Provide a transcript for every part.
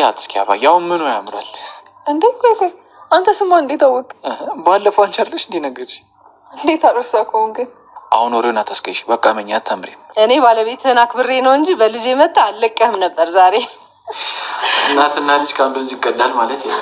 ያት እስኪ አባ ያው ምኑ ያምራል እንዴ? ቆይ አንተ ስማ እንዴት አወቅ? ባለፈው አንቺ አይደለሽ እንዴ ነገርሽ? እንዴት አረሳከው? ግን አሁን ወሬውን አታስቀይሽ። በቃ መኛ አታምሪም። እኔ ባለቤትህን አክብሬ ነው እንጂ በልጄ መጣ አለቀህም ነበር ዛሬ። እናትና ልጅ ከአንዱ ወንዝ ይቀዳል ማለት ይሄ።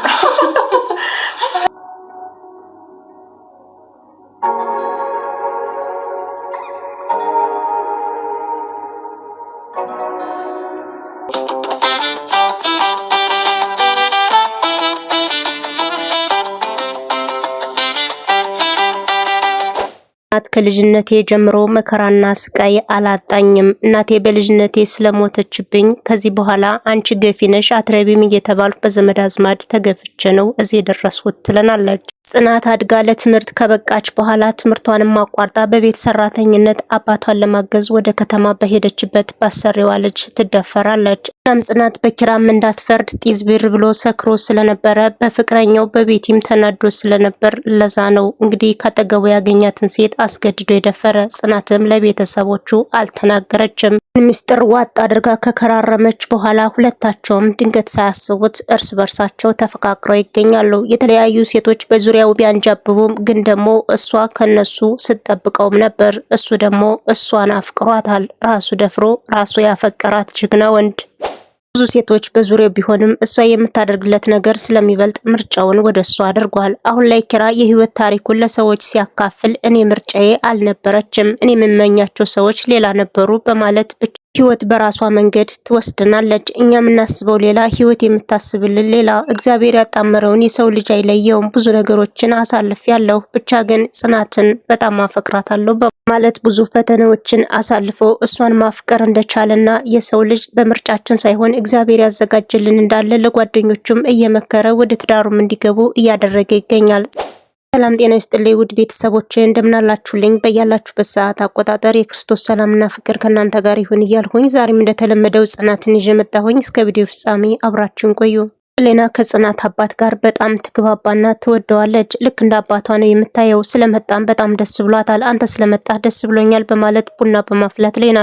እናት ከልጅነቴ ጀምሮ መከራና ስቃይ አላጣኝም። እናቴ በልጅነቴ ስለሞተችብኝ ከዚህ በኋላ አንቺ ገፊ ነሽ አትረቢም እየተባልኩ በዘመድ አዝማድ ተገፍቼ ነው እዚህ የደረስኩት ትለናለች። ጽናት አድጋ ለትምህርት ከበቃች በኋላ ትምህርቷንም አቋርጣ በቤት ሰራተኝነት አባቷን ለማገዝ ወደ ከተማ በሄደችበት ባሰሪዋ ልጅ ትደፈራለች። እናም ጽናት በኪራም እንዳትፈርድ ጢዝ ብር ብሎ ሰክሮ ስለነበረ በፍቅረኛው በቤቲም ተናዶ ስለነበር ለዛ ነው እንግዲህ ካጠገቡ ያገኛትን ሴት አስገድዶ የደፈረ። ጽናትም ለቤተሰቦቹ አልተናገረችም። ሚስጥር ዋጥ አድርጋ ከከራረመች በኋላ ሁለታቸውም ድንገት ሳያስቡት እርስ በርሳቸው ተፈቃቅረው ይገኛሉ። የተለያዩ ሴቶች በዙሪያው ቢያንጃብቡም ግን ደግሞ እሷ ከነሱ ስትጠብቀውም ነበር። እሱ ደግሞ እሷን አፍቅሯታል። ራሱ ደፍሮ ራሱ ያፈቀራት ጀግና ወንድ። ብዙ ሴቶች በዙሪያው ቢሆንም እሷ የምታደርግለት ነገር ስለሚበልጥ ምርጫውን ወደ እሷ አድርጓል። አሁን ላይ ኪራ የህይወት ታሪኩን ለሰዎች ሲያካፍል እኔ ምርጫዬ አልነበረችም፣ እኔ የምመኛቸው ሰዎች ሌላ ነበሩ በማለት ብቻ ህይወት በራሷ መንገድ ትወስድናለች። እኛ የምናስበው ሌላ፣ ህይወት የምታስብልን ሌላ። እግዚአብሔር ያጣመረውን የሰው ልጅ አይለየውም። ብዙ ነገሮችን አሳልፌያለሁ፣ ብቻ ግን ጽናትን በጣም አፈቅራታለሁ በማለት ብዙ ፈተናዎችን አሳልፎ እሷን ማፍቀር እንደቻለና የሰው ልጅ በምርጫችን ሳይሆን እግዚአብሔር ያዘጋጀልን እንዳለ ለጓደኞቹም እየመከረ ወደ ትዳሩም እንዲገቡ እያደረገ ይገኛል። ሰላም ጤና ይስጥልኝ ውድ ቤተሰቦቼ እንደምናላችሁልኝ በያላችሁበት ሰዓት አቆጣጠር የክርስቶስ ሰላምና ፍቅር ከናንተ ጋር ይሁን እያልኩኝ ዛሬም እንደተለመደው ጽናትን ይዤ መጣሁኝ። እስከ ቪዲዮ ፍጻሜ አብራችሁን ቆዩ። ሌና ከጽናት አባት ጋር በጣም ትግባባና ትወደዋለች። ልክ እንደ አባቷ ነው የምታየው። ስለመጣም በጣም ደስ ብሏታል። አንተ ስለመጣህ ደስ ብሎኛል በማለት ቡና በማፍላት ሌና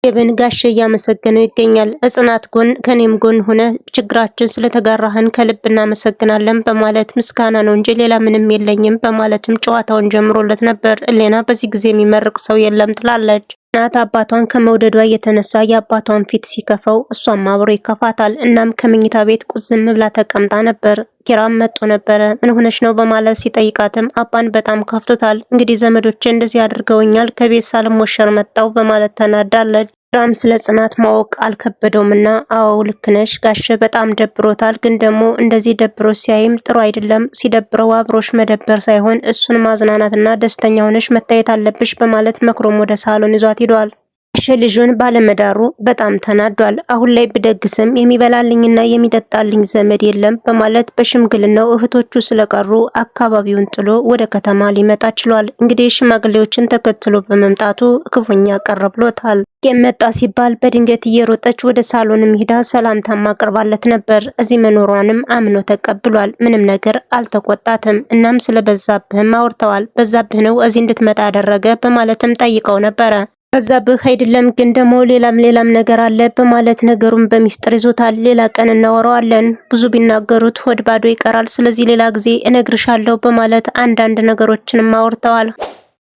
የብን ጋሼ እያመሰገነው ይገኛል። ጽናት ጎን ከኔም ጎን ሆነ ችግራችን ስለተጋራህን ከልብ እናመሰግናለን በማለት ምስጋና ነው እንጂ ሌላ ምንም የለኝም በማለትም ጨዋታውን ጀምሮለት ነበር። ሌና በዚህ ጊዜ የሚመርቅ ሰው የለም ትላለች። ጽናት አባቷን ከመውደዷ የተነሳ የአባቷን ፊት ሲከፈው እሷም አብሮ ይከፋታል። እናም ከመኝታ ቤት ቁዝም ብላ ተቀምጣ ነበር። ኪራም መጥቶ ነበረ። ምን ሆነሽ ነው በማለት ሲጠይቃትም አባን በጣም ከፍቶታል። እንግዲህ ዘመዶቼ እንደዚህ አድርገውኛል ከቤት ሳልሞሸር መጣው በማለት ተናዳለች። ኪራም ስለ ጽናት ማወቅ አልከበደውምና አዎ ልክ ነሽ ጋሼ በጣም ደብሮታል፣ ግን ደግሞ እንደዚህ ደብሮ ሲያይም ጥሩ አይደለም። ሲደብረው አብሮሽ መደበር ሳይሆን እሱን ማዝናናትና ደስተኛ ሆነሽ መታየት አለብሽ በማለት መክሮም ወደ ሳሎን ይዟት ሄዷል። ጋሼ ልጁን ባለመዳሩ በጣም ተናዷል። አሁን ላይ ብደግስም የሚበላልኝና የሚጠጣልኝ ዘመድ የለም በማለት በሽምግልናው እህቶቹ ስለቀሩ አካባቢውን ጥሎ ወደ ከተማ ሊመጣ ችሏል። እንግዲህ ሽማግሌዎችን ተከትሎ በመምጣቱ ክፉኛ ቀረ ብሎታል። የመጣ ሲባል በድንገት እየሮጠች ወደ ሳሎንም ሂዳ ሰላምታ ማቅርባለት ነበር። እዚህ መኖሯንም አምኖ ተቀብሏል። ምንም ነገር አልተቆጣትም። እናም ስለ በዛብህም አውርተዋል። በዛብህ ነው እዚህ እንድትመጣ ያደረገ በማለትም ጠይቀው ነበረ። በዛብህ አይደለም ግን ደግሞ ሌላም ነገር አለ በማለት ነገሩን በሚስጥር ይዞታል። ሌላ ቀን እናወራዋለን፣ ብዙ ቢናገሩት ሆድ ባዶ ይቀራል፣ ስለዚህ ሌላ ጊዜ እነግርሻለሁ በማለት አንዳንድ ነገሮችንም አውርተዋል።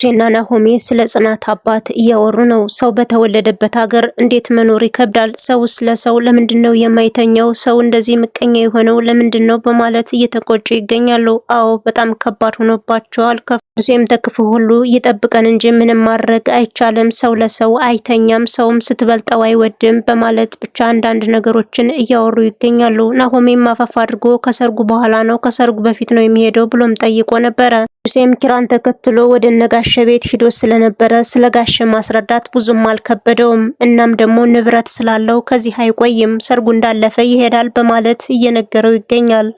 ቴና ናሆሜ ስለ ጽናት አባት እያወሩ ነው። ሰው በተወለደበት ሀገር እንዴት መኖር ይከብዳል። ሰው ስለሰው ለምንድነው የማይተኛው? ሰው እንደዚህ ምቀኛ የሆነው ለምንድነው? በማለት እየተቆጩ ይገኛሉ። አዎ በጣም ከባድ ሆኖባቸዋል። ከፍጹም ተክፉ ሁሉ ይጠብቀን እንጂ ምንም ማድረግ አይቻልም። ሰው ለሰው አይተኛም፣ ሰውም ስትበልጠው አይወድም በማለት ብቻ አንዳንድ ነገሮችን እያወሩ ይገኛሉ። ናሆሜም አፈፍ አድርጎ ከሰርጉ በኋላ ነው ከሰርጉ በፊት ነው የሚሄደው ብሎም ጠይቆ ነበረ። ሙሴም ኪራን ተከትሎ ወደ ነጋሽ ቤት ሂዶ ስለነበረ ስለ ጋሽ ማስረዳት ብዙም አልከበደውም። እናም ደግሞ ንብረት ስላለው ከዚህ አይቆይም፣ ሰርጉ እንዳለፈ ይሄዳል በማለት እየነገረው ይገኛል።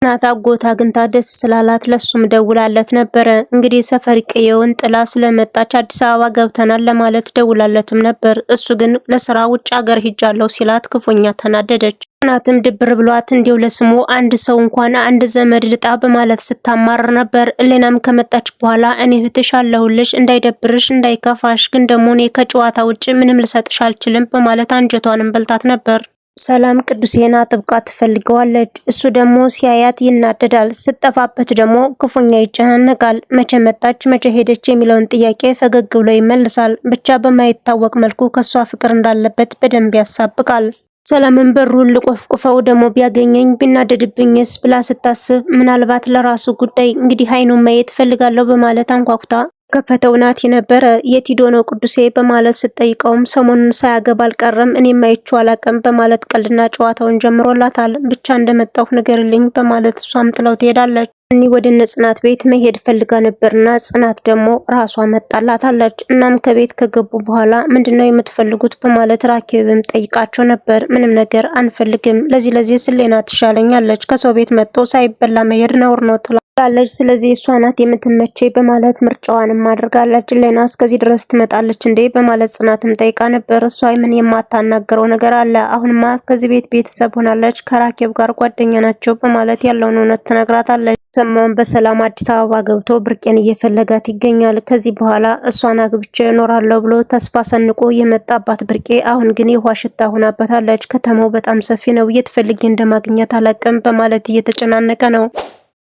ጽናት አጎት አግኝታ ደስ ስላላት ለሱም ደውላለት ነበረ። እንግዲህ ሰፈር ቀየውን ጥላ ስለመጣች አዲስ አበባ ገብተናል ለማለት ደውላለትም ነበር። እሱ ግን ለስራ ውጭ ሀገር ሂጃለሁ ሲላት ክፉኛ ተናደደች። ጽናትም ድብር ብሏት እንዲው ለስሙ አንድ ሰው እንኳን አንድ ዘመድ ልጣ በማለት ስታማር ነበር። ሌናም ከመጣች በኋላ እኔ እህትሽ አለሁልሽ፣ እንዳይደብርሽ እንዳይከፋሽ፣ ግን ደግሞ እኔ ከጨዋታ ውጭ ምንም ልሰጥሽ አልችልም በማለት አንጀቷንም በልታት ነበር። ሰላም ቅዱሴን አጥብቃ ትፈልገዋለች። እሱ ደግሞ ሲያያት ይናደዳል። ስጠፋበት ደግሞ ክፉኛ ይጨናነቃል። መቼ መጣች መቼ ሄደች የሚለውን ጥያቄ ፈገግ ብሎ ይመልሳል። ብቻ በማይታወቅ መልኩ ከሷ ፍቅር እንዳለበት በደንብ ያሳብቃል። ሰላምን በሩን ልቆፍቁፈው ደግሞ ቢያገኘኝ ቢናደድብኝስ ብላ ስታስብ ምናልባት ለራሱ ጉዳይ እንግዲህ አይኑን ማየት ፈልጋለሁ በማለት አንኳኩታ ከፈተው ናቲ ነበረ። የት ሄዶ ነው ቅዱሴ በማለት ስትጠይቀውም ሰሞኑን ሳያገባ አልቀረም እኔም አይቼው አላቅም በማለት ቀልድና ጨዋታውን ጀምሮላታል። ብቻ እንደመጣሁ ንገርልኝ በማለት እሷም ጥለው ትሄዳለች። እኔ ወደ ጽናት ቤት መሄድ ፈልጋ ነበርና ጽናት ደግሞ ራሷ መጣላታለች። እናም ከቤት ከገቡ በኋላ ምንድነው የምትፈልጉት በማለት ራኬብም ጠይቃቸው ነበር። ምንም ነገር አንፈልግም፣ ለዚህ ስሌና ትሻለኛለች፣ ከሰው ቤት መጥቶ ሳይበላ መሄድ ነውር ነው ትላለች። ስለዚህ እሷ ናት የምትመቸኝ በማለት ምርጫዋንም አድርጋለች። ሌና እስከዚህ ድረስ ትመጣለች እንዴ በማለት ጽናትም ጠይቃ ነበር። እሷ ምን የማታናገረው ነገር አለ? አሁንማ ከዚህ ቤት ቤተሰብ ሆናለች፣ ከራኬብ ጋር ጓደኛ ናቸው በማለት ያለውን እውነት ትነግራታለች። ሰማም በሰላም አዲስ አበባ ገብቶ ብርቄን እየፈለጋት ይገኛል። ከዚህ በኋላ እሷን አግብቼ እኖራለሁ ብሎ ተስፋ ሰንቆ የመጣባት ብርቄ አሁን ግን የውሃ ሽታ ሆናበታለች። ከተማው በጣም ሰፊ ነው፣ የት ፈልጌ እንደማግኘት አላቅም በማለት እየተጨናነቀ ነው።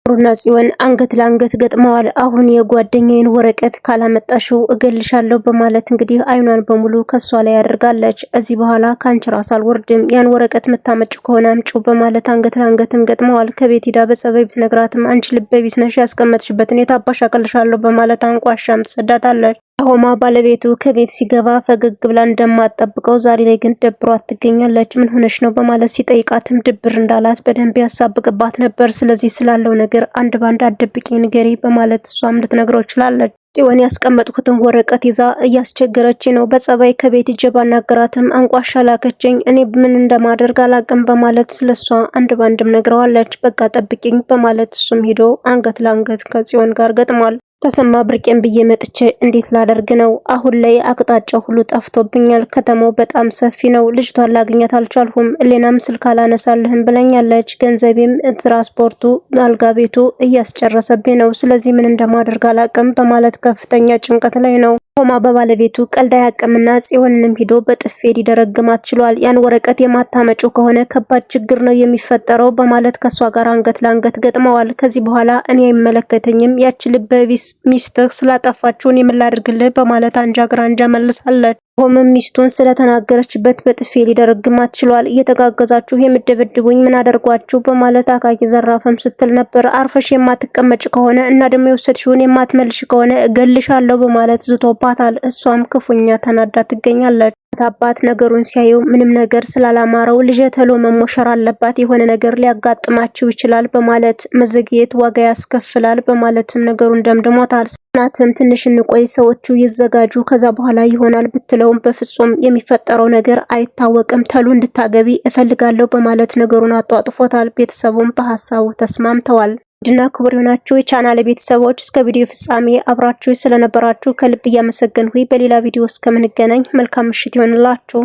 ሩና ጽዮን አንገት ለአንገት ገጥመዋል። አሁን የጓደኛዬን ወረቀት ካላመጣሽው እገልሻለሁ በማለት እንግዲህ አይኗን በሙሉ ከሷ ላይ ያደርጋለች። እዚህ በኋላ ካንቺ ራስ አልወርድም፣ ያን ወረቀት መታመጭ ከሆነ አምጪው በማለት አንገት ለአንገትም ገጥመዋል። ከቤት ሂዳ በጸባይ ብትነግራትም አንቺ ልበቢስ ነሽ፣ ያስቀመጥሽበትን የታባሽ አቀልሻለሁ በማለት አንቋሻም ትሰዳታለች። ሆማ ባለቤቱ ከቤት ሲገባ ፈገግ ብላ እንደማትጠብቀው ዛሬ ላይ ግን ደብሯት ትገኛለች። ምን ሆነሽ ነው በማለት ሲጠይቃትም ድብር እንዳላት በደንብ ያሳብቅባት ነበር። ስለዚህ ስላለው ነገር አንድ ባንድ አደብቂ ንገሪ በማለት እሷም ልትነግረው ችላለች። ጽዮን ያስቀመጥኩትን ወረቀት ይዛ እያስቸገረች ነው። በጸባይ ከቤት ሂጄ ባናገራትም አንቋሻ ላከችኝ። እኔ ምን እንደማደርግ አላቅም በማለት ስለሷ አንድ ባንድም ነግረዋለች። በቃ ጠብቂኝ በማለት እሱም ሄዶ አንገት ለአንገት ከጽዮን ጋር ገጥሟል። ተሰማ ብርቄን ብዬ መጥቼ እንዴት ላደርግ ነው? አሁን ላይ አቅጣጫው ሁሉ ጠፍቶብኛል። ከተማው በጣም ሰፊ ነው። ልጅቷን ላግኘት አልቻልሁም። ሌናም ስልክ አላነሳልህም ብለኛለች። ገንዘቤም ትራንስፖርቱ፣ አልጋ ቤቱ እያስጨረሰብኝ ነው። ስለዚህ ምን እንደማደርግ አላቅም በማለት ከፍተኛ ጭንቀት ላይ ነው። ሆማ በባለቤቱ ቀልድ አያቅምና ጽዮንንም ሂዶ በጥፌ ሊደረግማት ችሏል። ያን ወረቀት የማታመጩ ከሆነ ከባድ ችግር ነው የሚፈጠረው በማለት ከሷ ጋር አንገት ለአንገት ገጥመዋል። ከዚህ በኋላ እኔ አይመለከተኝም፣ ያች ልበቢስ ሚስትህ ስላጠፋችሁን የምላድርግልህ በማለት አንጃ ግራንጃ መልሳለች። ሆምም ሚስቱን ስለተናገረችበት በጥፌ ሊደረግማት ችሏል። እየተጋገዛችሁ የምደበድቡኝ ምን አደርጓችሁ በማለት አካኪ ዘራፈም ስትል ነበር። አርፈሽ የማትቀመጭ ከሆነ እና ደግሞ የወሰድሽውን የማትመልሽ ከሆነ እገልሻለሁ በማለት ዝቶባታል። እሷም ክፉኛ ተናዳ ትገኛለች። አባት ነገሩን ሲያዩ ምንም ነገር ስላላማረው ልጅ ተሎ መሞሸር አለባት፣ የሆነ ነገር ሊያጋጥማችሁ ይችላል በማለት መዘግየት ዋጋ ያስከፍላል በማለትም ነገሩን ደምድሞታል። ጽናትም ትንሽ እንቆይ ሰዎቹ ይዘጋጁ ከዛ በኋላ ይሆናል ብትለውም በፍጹም የሚፈጠረው ነገር አይታወቅም፣ ተሉ እንድታገቢ እፈልጋለሁ በማለት ነገሩን አጧጥፎታል። ቤተሰቡም በሐሳቡ ተስማምተዋል። ድና ክቡር የሆናችሁ የቻናል ቤተሰቦች እስከ ቪዲዮ ፍጻሜ አብራችሁ ስለነበራችሁ ከልብ እያመሰገንኩ በሌላ ቪዲዮ እስከምንገናኝ መልካም ምሽት ይሆንላችሁ።